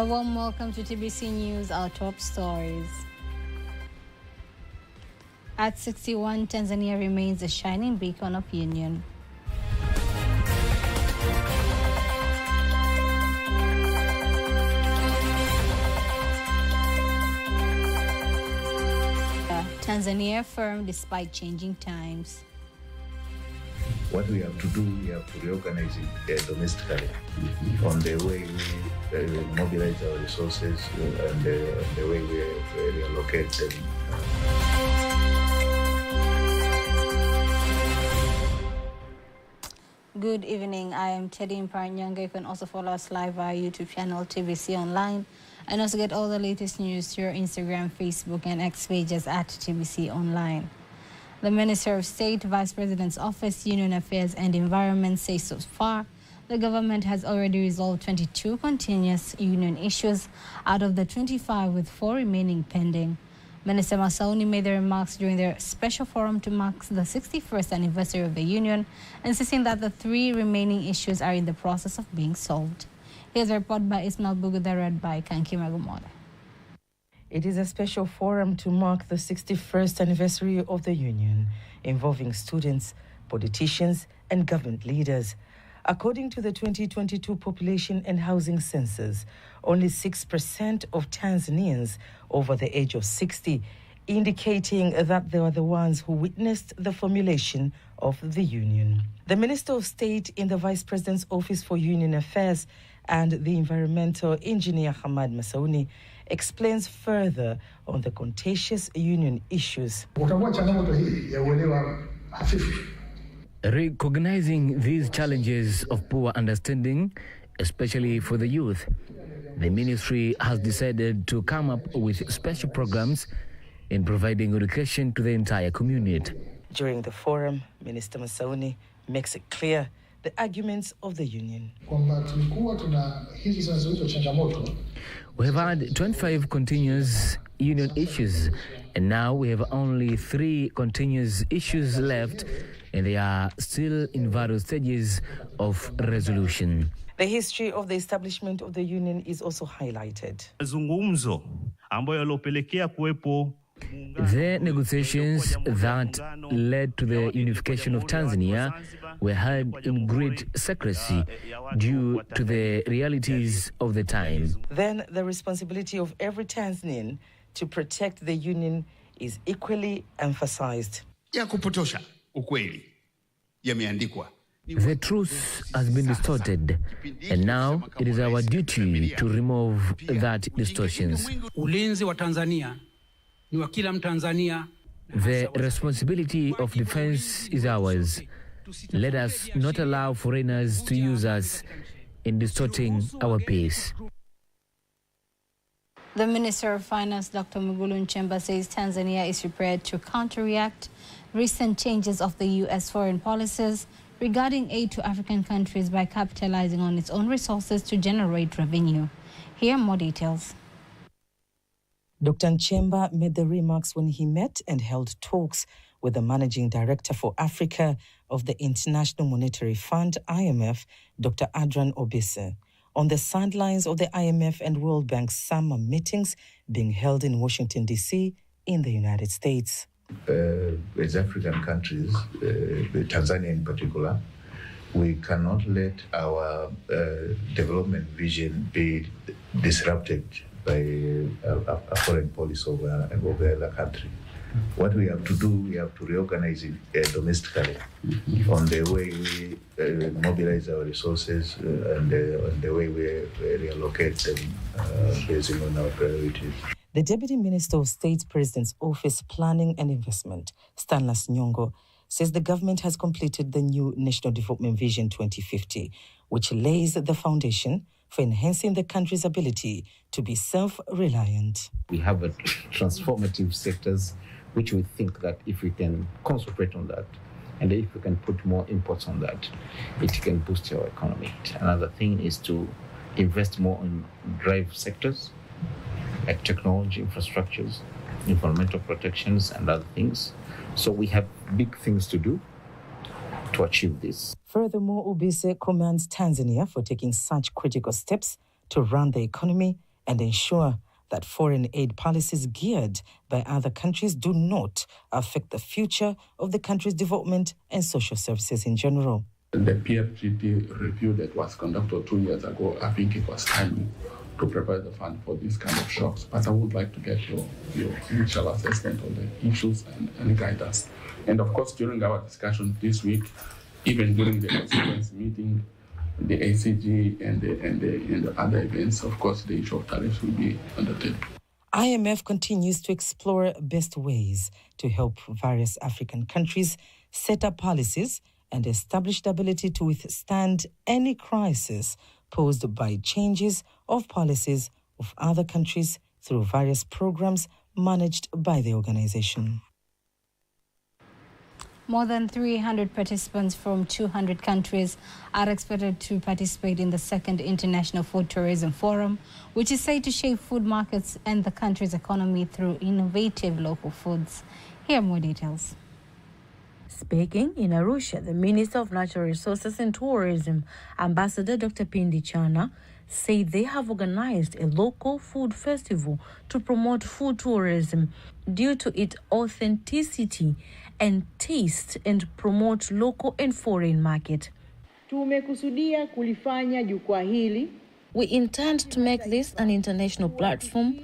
A warm welcome to TBC News, our top stories. At 61, Tanzania remains a shining beacon of union. Tanzania firm despite changing times. What we have to do, we have to reorganize it domestically on the way we mobilize our resources and the way we reallocate them. Good evening. I am Teddy Mparanyanga. You can also follow us live via YouTube channel TBC Online, and also get all the latest news through your Instagram, Facebook, and X pages at TBC Online. The Minister of State, Vice President's Office, Union Affairs and Environment says so far the government has already resolved 22 continuous union issues out of the 25, with 4 remaining pending. Minister Masauni made the remarks during their special forum to mark the 61st anniversary of the union, insisting that the 3 remaining issues are in the process of being solved. Here's a report by Ismail Buguda, read by Kankima Gumoda. It is a special forum to mark the 61st anniversary of the union, involving students, politicians, and government leaders. According to the 2022 Population and Housing Census, only 6% of Tanzanians over the age of 60, indicating that they were the ones who witnessed the formulation of the union. The Minister of State in the Vice President's Office for Union Affairs and the environmental engineer Hamad Masauni explains further on the contentious union issues. Recognizing these challenges of poor understanding, especially for the youth, the ministry has decided to come up with special programs in providing education to the entire community. During the forum, Minister Masauni makes it clear the arguments of the union. We have had 25 continuous union issues, and now we have only 3 continuous issues left, and they are still in various stages of resolution. The history of the establishment of the union is also highlighted. The negotiations that led to the unification of Tanzania were held in great secrecy due to the realities of the time. Then the responsibility of every Tanzanian to protect the union is equally emphasized. The truth has been distorted, and now it is our duty to remove that distortions. Ulinzi wa Tanzania ni wa kila Mtanzania. The responsibility of defense is ours. Let us not allow foreigners to use us in distorting our peace. The Minister of Finance, Dr. Mwigulu Nchemba, says Tanzania is prepared to counteract recent changes of the U.S. foreign policies regarding aid to African countries by capitalizing on its own resources to generate revenue. Here are more details. Dr. Nchemba made the remarks when he met and held talks with the Managing Director for Africa of the International Monetary Fund, IMF, Dr. Adrian Obese, on the sidelines of the IMF and World Bank summer meetings being held in Washington, D.C. in the United States. As African countries, Tanzania in particular, we cannot let our development vision be disrupted by a foreign policy of another country. What we have to do, we have to reorganize it domestically on the way we mobilize our resources and the way we reallocate them based on our priorities. The Deputy Minister of State, President's Office, Planning and Investment, Stanlas Nyongo, says the government has completed the new National Development Vision 2050, which lays the foundation for enhancing the country's ability to be self-reliant. We have a transformative sectors which we think that if we can concentrate on that and if we can put more imports on that, it can boost our economy. Another thing is to invest more in drive sectors like technology, infrastructures, environmental protections and other things. So we have big things to do to achieve this. Furthermore, Obese commends Tanzania for taking such critical steps to run the economy and ensure that foreign aid policies geared by other countries do not affect the future of the country's development and social services in general. The PFGD review that was conducted 2 years ago, I think it was timely to prepare the fund for these kind of shocks. But I would like to get your initial assessment on the issues and guidance. And of course, during our discussion this week, even during the constituency meeting, the ACG and the other events, of course, the issue of tariffs will be undertaken. IMF continues to explore best ways to help various African countries set up policies and establish the ability to withstand any crisis posed by changes of policies of other countries through various programs managed by the organization. More than 300 participants from 200 countries are expected to participate in the second International Food Tourism Forum, which is said to shape food markets and the country's economy through innovative local foods. Here are more details. Speaking in Arusha, the Minister of Natural Resources and Tourism, Ambassador Dr. Pindi Chana, said they have organized a local food festival to promote food tourism due to its authenticity and taste and promote local and foreign market. Tumekusudia kulifanya jukwaa hili. We intend to make this an international platform,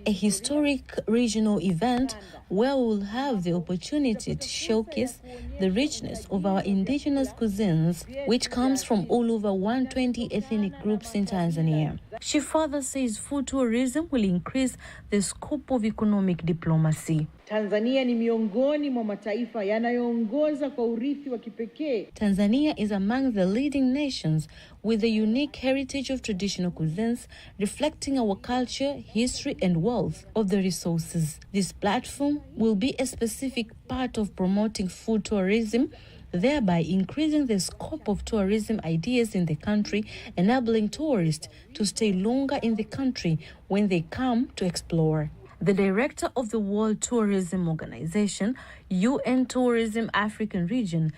a historic regional event where we will have the opportunity to showcase the richness of our indigenous cuisines, which comes from all over 120 ethnic groups in Tanzania. She further says food tourism will increase the scope of economic diplomacy. Tanzania ni miongoni mwa mataifa yanayoongoza kwa urithi wa kipekee. Tanzania is among the leading nations with a unique heritage of traditional cuisines reflecting our culture, history and wealth of the resources. This platform will be a specific part of promoting food tourism, thereby increasing the scope of tourism ideas in the country, enabling tourists to stay longer in the country when they come to explore. The director of the World Tourism Organization, UN Tourism African Region,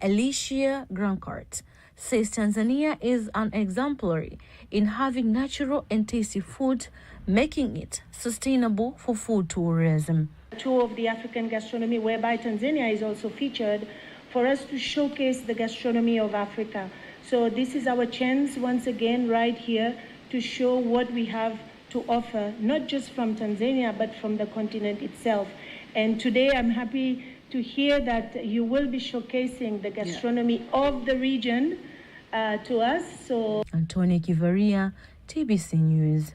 Alicia Grankart, says Tanzania is an exemplary in having natural and tasty food, making it sustainable for food tourism. Tour of the African gastronomy, whereby Tanzania is also featured, for us to showcase the gastronomy of Africa. So this is our chance once again right here to show what we have to offer, not just from Tanzania, but from the continent itself. And today I'm happy to hear that you will be showcasing the gastronomy of the region to us. So, Antonia Kivaria, TBC News.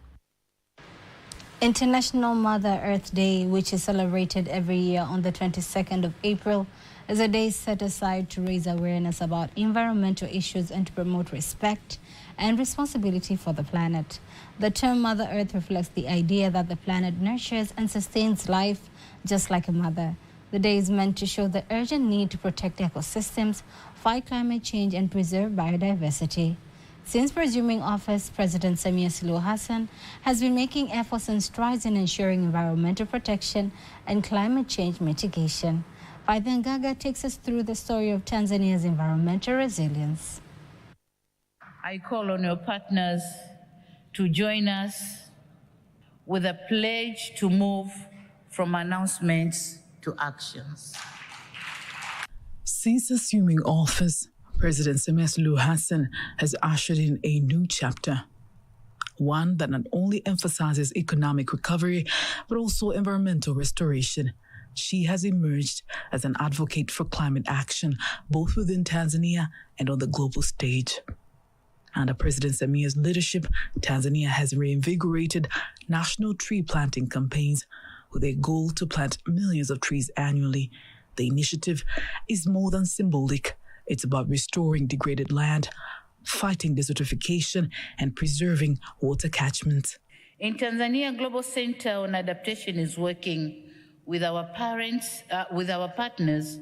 International Mother Earth Day, which is celebrated every year on the 22nd of April, is a day set aside to raise awareness about environmental issues and to promote respect and responsibility for the planet. The term Mother Earth reflects the idea that the planet nurtures and sustains life just like a mother. The day is meant to show the urgent need to protect ecosystems, fight climate change, and preserve biodiversity. Since resuming office, President Samia Suluhu Hassan has been making efforts and strides in ensuring environmental protection and climate change mitigation. Faithan Gaga takes us through the story of Tanzania's environmental resilience. I call on your partners to join us with a pledge to move from announcements to actions. Since assuming office, President Samia Suluhu Hassan has ushered in a new chapter, one that not only emphasizes economic recovery, but also environmental restoration. She has emerged as an advocate for climate action, both within Tanzania and on the global stage. Under President Samia's leadership, Tanzania has reinvigorated national tree planting campaigns with a goal to plant millions of trees annually. The initiative is more than symbolic. It's about restoring degraded land, fighting desertification, and preserving water catchments. In Tanzania, Global Center on Adaptation is working with our partners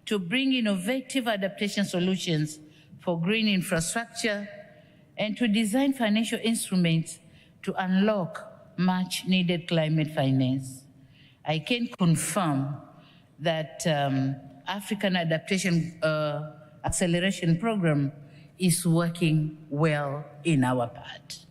to bring innovative adaptation solutions for green infrastructure and to design financial instruments to unlock much needed climate finance. I can confirm that African Adaptation Acceleration Program is working well in our part.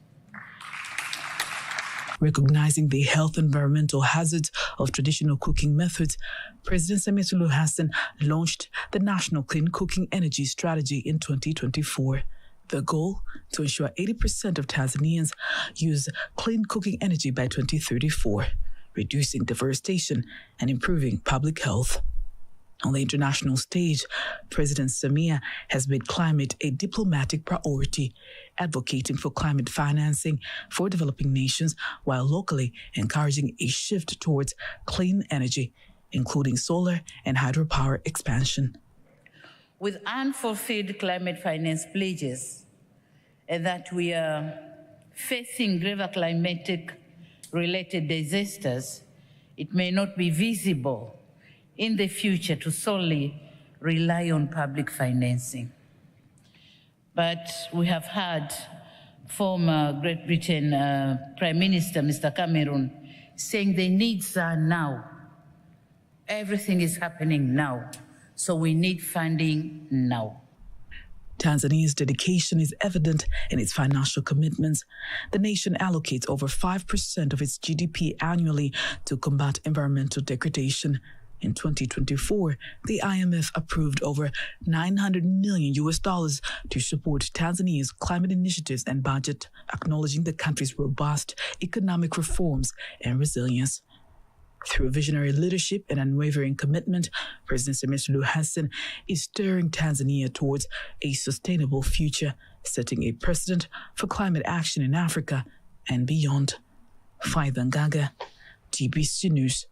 Recognizing the health and environmental hazards of traditional cooking methods, President Samia Suluhu Hassan launched the National Clean Cooking Energy Strategy in 2024. The goal, to ensure 80% of Tanzanians use clean cooking energy by 2034, reducing deforestation and improving public health. On the international stage, President Samia has made climate a diplomatic priority, advocating for climate financing for developing nations while locally encouraging a shift towards clean energy, including solar and hydropower expansion. With unfulfilled climate finance pledges, and that we are facing graver climatic-related disasters, it may not be visible in the future to solely rely on public financing. But we have had former Great Britain Prime Minister, Mr. Cameron, saying the needs are now. Everything is happening now, so we need funding now. Tanzania's dedication is evident in its financial commitments. The nation allocates over 5% of its GDP annually to combat environmental degradation. In 2024, the IMF approved over $900 million to support Tanzania's climate initiatives and budget, acknowledging the country's robust economic reforms and resilience. Through visionary leadership and unwavering commitment, President Samia Suluhu Hassan is steering Tanzania towards a sustainable future, setting a precedent for climate action in Africa and beyond. Faida Ngaga, TBC News.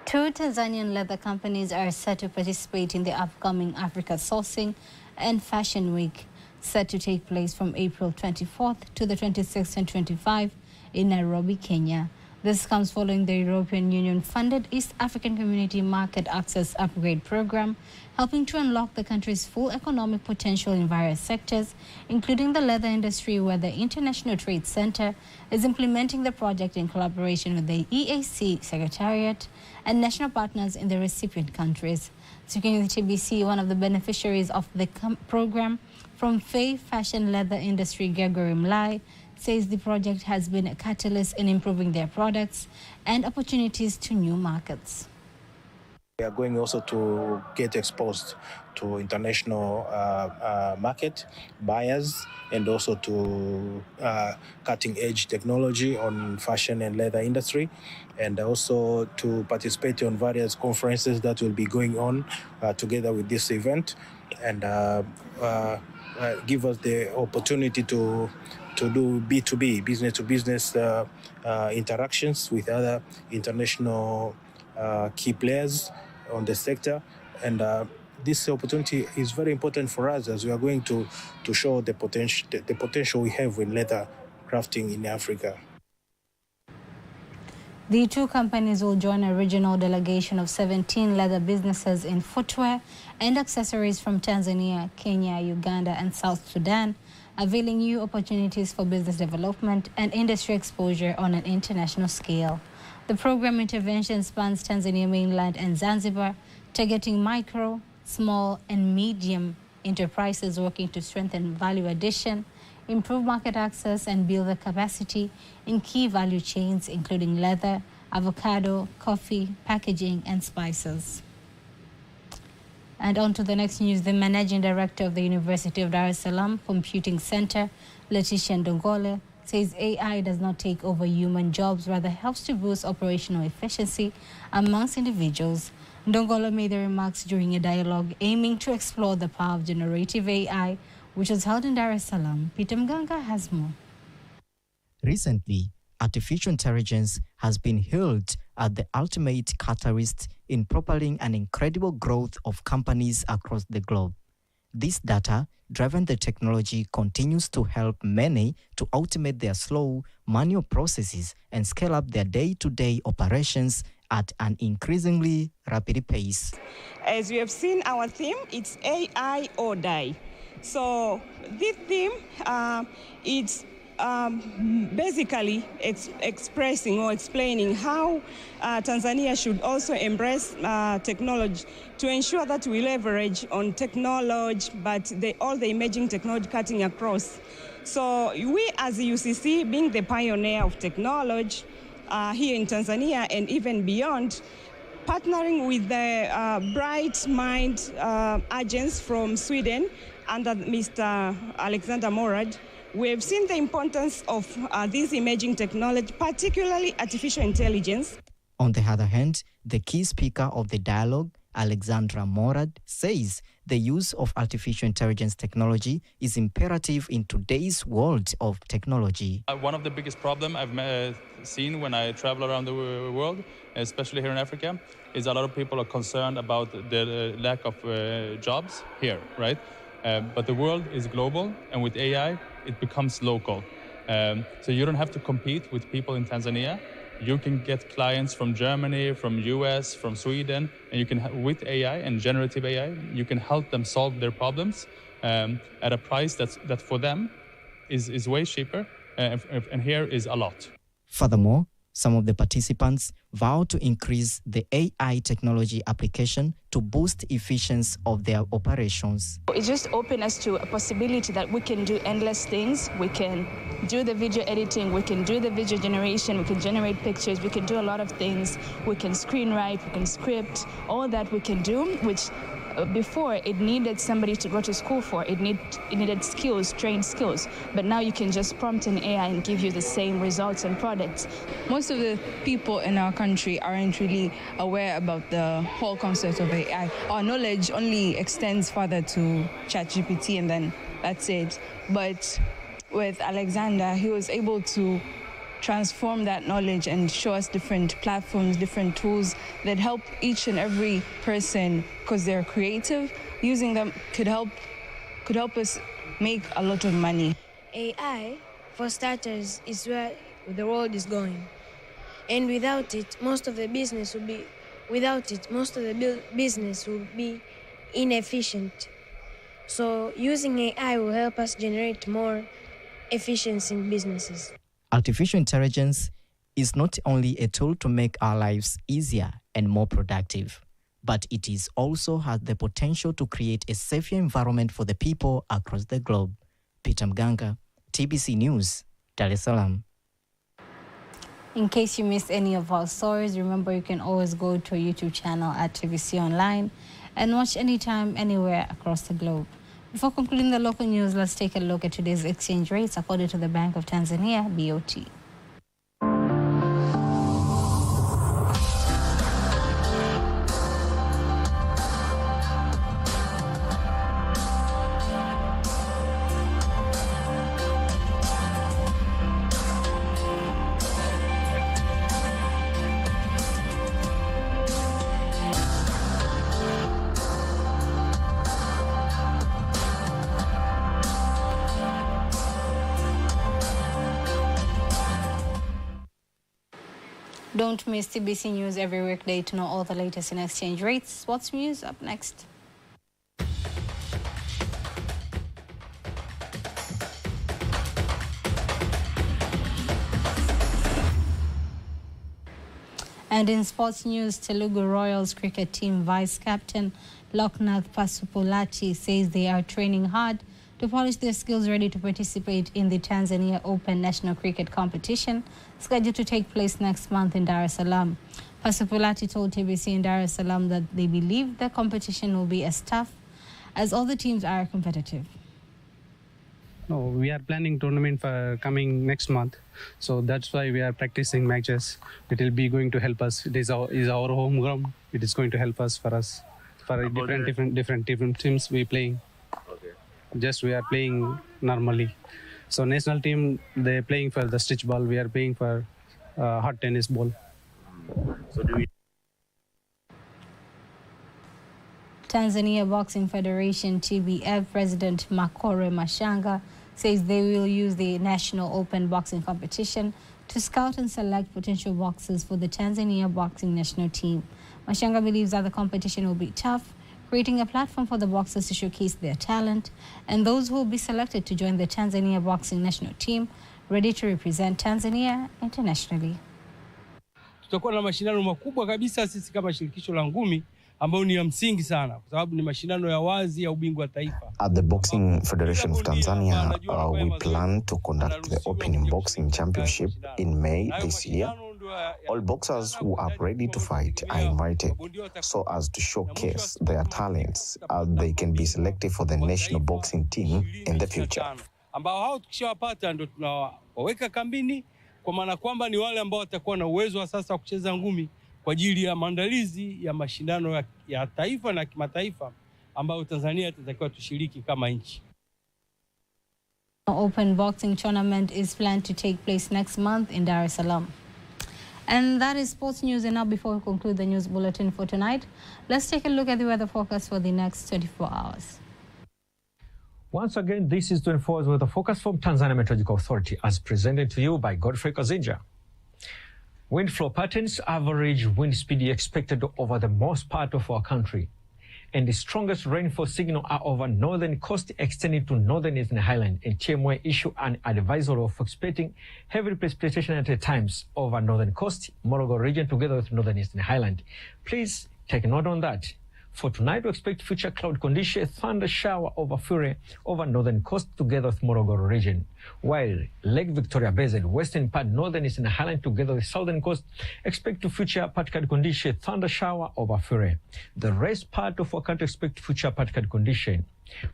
2 Tanzanian leather companies are set to participate in the upcoming Africa Sourcing and Fashion Week, set to take place from April 24th to the 26th and 25th in Nairobi, Kenya. This comes following the European Union-funded East African Community Market Access Upgrade Program, helping to unlock the country's full economic potential in various sectors, including the leather industry, where the International Trade Center is implementing the project in collaboration with the EAC Secretariat and national partners in the recipient countries. Speaking with TBC, one of the beneficiaries of the program from Faye Fashion Leather Industry, Gregory Mlai, says the project has been a catalyst in improving their products and opportunities to new markets. We are going also to get exposed to international market buyers and also to cutting-edge technology on fashion and leather industry, and also to participate on various conferences that will be going on together with this event, and give us the opportunity to do B2B, business-to-business interactions with other international key players on the sector. And this opportunity is very important for us as we are going to show the potential we have in leather crafting in Africa. The 2 companies will join a regional delegation of 17 leather businesses in footwear and accessories from Tanzania, Kenya, Uganda, and South Sudan, availing new opportunities for business development and industry exposure on an international scale. The program intervention spans Tanzania mainland and Zanzibar, targeting micro, small, and medium enterprises working to strengthen value addition, improve market access, and build the capacity in key value chains, including leather, avocado, coffee, packaging, and spices. And on to the next news. The Managing Director of the University of Dar es Salaam Computing Center, Letitia Ndongole, says AI does not take over human jobs, rather helps to boost operational efficiency amongst individuals. Ndongole made the remarks during a dialogue aiming to explore the power of generative AI, which was held in Dar es Salaam. Peter Mganga has more. Recently, artificial intelligence has been hailed as the ultimate catalyst in propelling an incredible growth of companies across the globe. This data-driven technology continues to help many to automate their slow manual processes and scale up their day-to-day operations at an increasingly rapid pace. As we have seen, our theme, it's AI or die. So this theme, it's basically expressing or explaining how Tanzania should also embrace technology to ensure that we leverage on technology, but all the emerging technology cutting across. So we as UCC, being the pioneer of technology here in Tanzania and even beyond, partnering with the Bright Mind agents from Sweden under Mr. Alexander Morad, we have seen the importance of these emerging technology, particularly artificial intelligence. On the other hand, the key speaker of the dialogue, Alexandra Morad, says the use of artificial intelligence technology is imperative in today's world of technology. One of the biggest problems I've seen when I travel around the world, especially here in Africa, is a lot of people are concerned about the lack of jobs here, right? But the world is global, and with AI, it becomes local. So you don't have to compete with people in Tanzania. You can get clients from Germany, from US, from Sweden, and you can, with AI and generative AI, you can help them solve their problems at a price that for them is way cheaper, and here is a lot. Furthermore, some of the participants vow to increase the AI technology application to boost efficiency of their operations. It just opened us to a possibility that we can do endless things. We can do the video editing, we can do the video generation, we can generate pictures, we can do a lot of things. We can screenwrite, we can script, all that we can do, which before it needed somebody to go to school for. It needed skills, trained skills. But now you can just prompt an AI and give you the same results and products. Most of the people in our country aren't really aware about the whole concept of AI. Our knowledge only extends further to ChatGPT and then that's it. But with Alexander, he was able to transform that knowledge and show us different platforms, different tools that help each and every person, because they're creative. Using them could help us make a lot of money. AI, for starters, is where the world is going. And without it, most of the business will be inefficient. So using AI will help us generate more efficiency in businesses. Artificial intelligence is not only a tool to make our lives easier and more productive, but it is also has the potential to create a safer environment for the people across the globe. Peter Mganga, TBC News, Dar es Salaam. In case you missed any of our stories, remember you can always go to our YouTube channel at TBC Online and watch anytime, anywhere across the globe. Before concluding the local news, let's take a look at today's exchange rates according to the Bank of Tanzania, BOT. Don't miss TBC News every weekday to know all the latest in exchange rates. Sports news up next. And in sports news, Telugu Royals cricket team vice-captain Loknath Pasupulati says they are training hard to polish their skills ready to participate in the Tanzania Open National Cricket Competition, scheduled to take place next month in Dar es Salaam. Pasupulati told TBC in Dar es Salaam that they believe the competition will be as tough as all the teams are competitive. No, we are planning tournament for coming next month, so that's why we are practicing matches. It will be going to help us. It is our home ground. It is going to help us for different teams we playing. Just we are playing normally. So national team, they're playing for the stitch ball. We are playing for hot tennis ball. So do we... Tanzania Boxing Federation TBF President Makore Mashanga says they will use the National Open Boxing Competition to scout and select potential boxers for the Tanzania boxing national team. Mashanga believes that the competition will be tough, creating a platform for the boxers to showcase their talent, and those who will be selected to join the Tanzania boxing national team ready to represent Tanzania internationally. Tutakuwa na mashindano makubwa kabisa sisi kama shirikisho la ngumi ambayo ni ya msingi sana kwa sababu ni mashindano ya wazi ya ubingwa taifa. At the Boxing Federation of Tanzania, we plan to conduct the opening boxing championship in May this year. All boxers who are ready to fight are invited so as to showcase their talents as they can be selected for the national boxing team in the future. Ambao hao tukishawapata ndio tunawaweka kambini kwa maana kwamba ni wale ambao watakuwa na uwezo wa sasa kucheza ngumi kwa ajili ya maandalizi ya mashindano ya taifa na kimataifa ambayo Tanzania itatakiwa tushiriki kama nchi. Open boxing tournament is planned to take place next month in Dar es Salaam. And that is sports news. And now before we conclude the news bulletin for tonight, let's take a look at the weather forecast for the next 24 hours. Once again, this is 24 hours weather forecast from Tanzania Meteorological Authority as presented to you by Godfrey Kazinja. Wind flow patterns, average wind speed expected over the most part of our country. And the strongest rainfall signal are over northern coast extending to northern Eastern Highland, and TMY issue an advisory of expecting heavy precipitation at times over northern coast, Morogoro region together with northern Eastern Highland. Please take note on that. For tonight, we expect future cloud condition, thunder shower over fury over northern coast together with Morogoro region. While Lake Victoria Basin, western part, northern Eastern Highland together with southern coast, expect to future particle condition, thunder shower over fury. The rest part of our country expect future particle condition.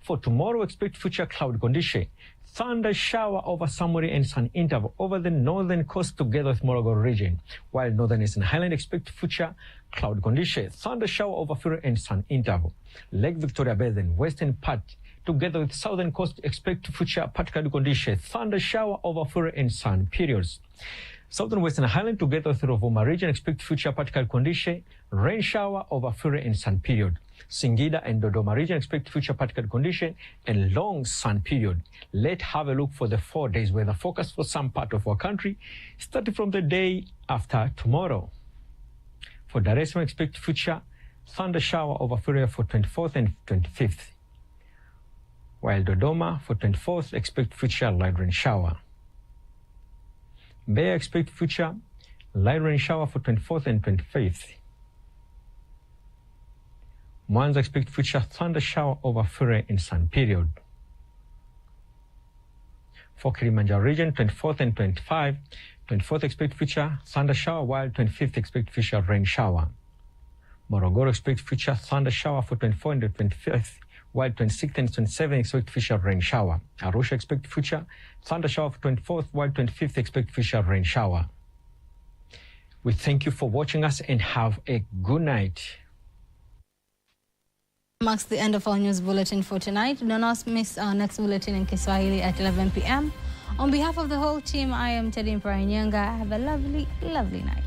For tomorrow, expect future cloud condition, thunder shower over Samori and sun interval over the northern coast together with Morogoro region, while northern Eastern Highland expect future cloud condition, thunder shower over Fury and sun interval. Lake Victoria Basin, western part together with southern coast expect future particle condition, thunder shower over Fury and sun periods. Southern Western Highland together with Rovuma region expect future particle condition, rain shower over Fury and sun period. Singida and Dodoma region expect future particle condition and long sun period. Let's have a look for the 4 days weather forecast for some part of our country, starting from the day after tomorrow. For Dar es Salaam, expect future thunder shower over Fury for 24th and 25th. While Dodoma for 24th, expect future light rain shower. Mbeya expect future light rain shower for 24th and 25th. Mwanza expect future thunder shower over Fury in sun period. For Kilimanjaro region, 24th and 25th, 24th expect future thunder shower, while 25th expect future rain shower. Morogoro expect future thunder shower for 24th and 25th, while 26th and 27th expect future rain shower. Arusha expect future thunder shower for 24th, while 25th expect future rain shower. We thank you for watching us and have a good night. Marks the end of our news bulletin for tonight. Do not miss our next bulletin in Kiswahili at 11 p.m. On behalf of the whole team, I am Teddy Mparanyanga. Have a lovely, lovely night.